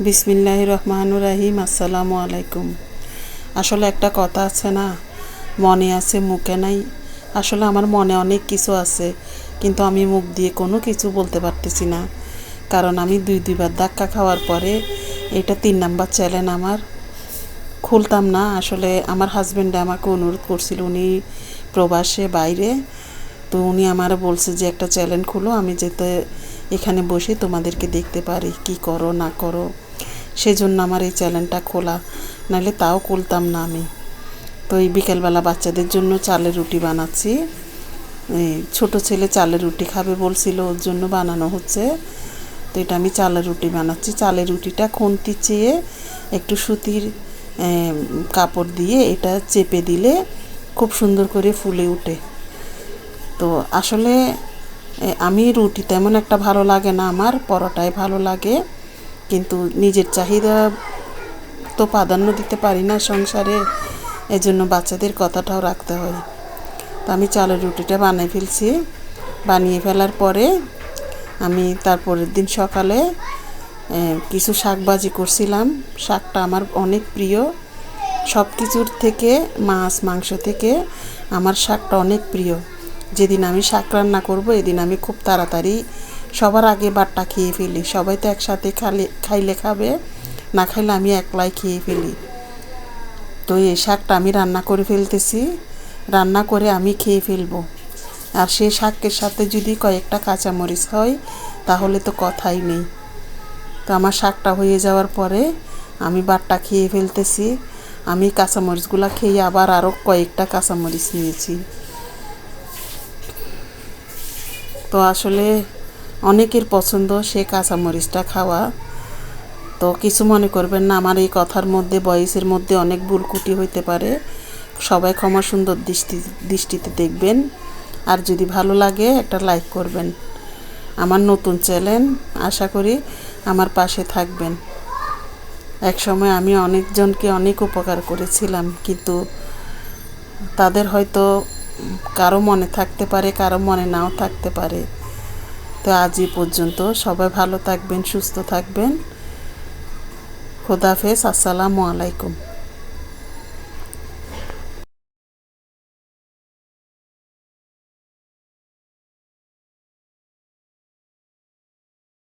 বিসমিল্লাহির রহমানির রহিম। আসসালামু আলাইকুম। আসলে একটা কথা আছে না, মনে আছে মুখে নাই। আসলে আমার মনে অনেক কিছু আছে, কিন্তু আমি মুখ দিয়ে কোনো কিছু বলতে পারতেছি না, কারণ আমি দুইবার ধাক্কা খাওয়ার পরে এটা 3 নাম্বার চ্যানেল আমার খুলতাম না। আসলে আমার হাজব্যান্ডে আমাকে অনুরোধ করছিল, উনি প্রবাসে বাইরে, তো উনি আমার বলছে যে একটা চ্যানেল খুলো, আমি যাতে এখানে বসে তোমাদেরকে দেখতে পারি কি করো না করো। সেজন্য আমার এই চ্যানেলটা খোলা, নাহলে তাও খুলতাম না আমি। তো এই বিকেলবেলা বাচ্চাদের জন্য চালের রুটি বানাচ্ছি। ছোট ছেলে চালের রুটি খাবে বলছিল, ওর জন্য বানানো হচ্ছে। তো এটা আমি চালের রুটি বানাচ্ছি। চালের রুটিটা খুন্তি চেয়ে একটু সুতির কাপড় দিয়ে এটা চেপে দিলে খুব সুন্দর করে ফুলে ওঠে। তো আসলে আমি রুটি তেমন একটা ভালো লাগে না, আমার পরোটাই ভালো লাগে, কিন্তু নিজের চাহিদা তো প্রাধান্য দিতে পারি না সংসারে, এজন্য বাচ্চাদের কথাটাও রাখতে হয়। তো আমি চালের রুটিটা বানিয়ে ফেলার পরে আমি তারপরের দিন সকালে কিছু শাক ভাজি করছিলাম। শাকটা আমার অনেক প্রিয়, সব কিছুর থেকে মাছ মাংস থেকে আমার শাকটা অনেক প্রিয়। যেদিন আমি শাক রান্না করব এদিন আমি খুব তাড়াতাড়ি সবার আগে বাটটা খেয়ে ফেলি। সবাই তো একসাথে খাইলে খাবে, না খাইলে আমি একলাই খেয়ে ফেলি। তো এই শাকটা আমি রান্না করে ফেলতেছি, রান্না করে আমি খেয়ে ফেলবো। আর সেই শাকের সাথে যদি কয়েকটা কাঁচামরিচ হয় তাহলে তো কথাই নেই। তো আমার শাকটা হয়ে যাওয়ার পরে আমি বাটটা খেয়ে ফেলতেছি। আমি কাঁচামরিচগুলো খেয়ে আবার আরও কয়েকটা কাঁচামরিচ নিয়েছি। তো আসলে অনেকের পছন্দ সে কাঁচামরিচটা খাওয়া। তো কিছু মনে করবেন না, আমার এই কথার মধ্যে ভয়েসের মধ্যে অনেক ভুলকুটি হইতে পারে। সবাই ক্ষমা সুন্দর দৃষ্টিতে দেখবেন। আর যদি ভালো লাগে একটা লাইক করবেন। আমার নতুন চ্যানেল, আশা করি আমার পাশে থাকবেন। একসময় আমি অনেকজনকে অনেক উপকার করেছিলাম, কিন্তু তাদের হয়তো কারো মনে থাকতে পারে, কারো মনে নাও থাকতে পারে। তো আজই পর্যন্ত, সবাই ভালো থাকবেন, সুস্থ থাকবেন। খোদাহাফেজ। আসসালামু আলাইকুম।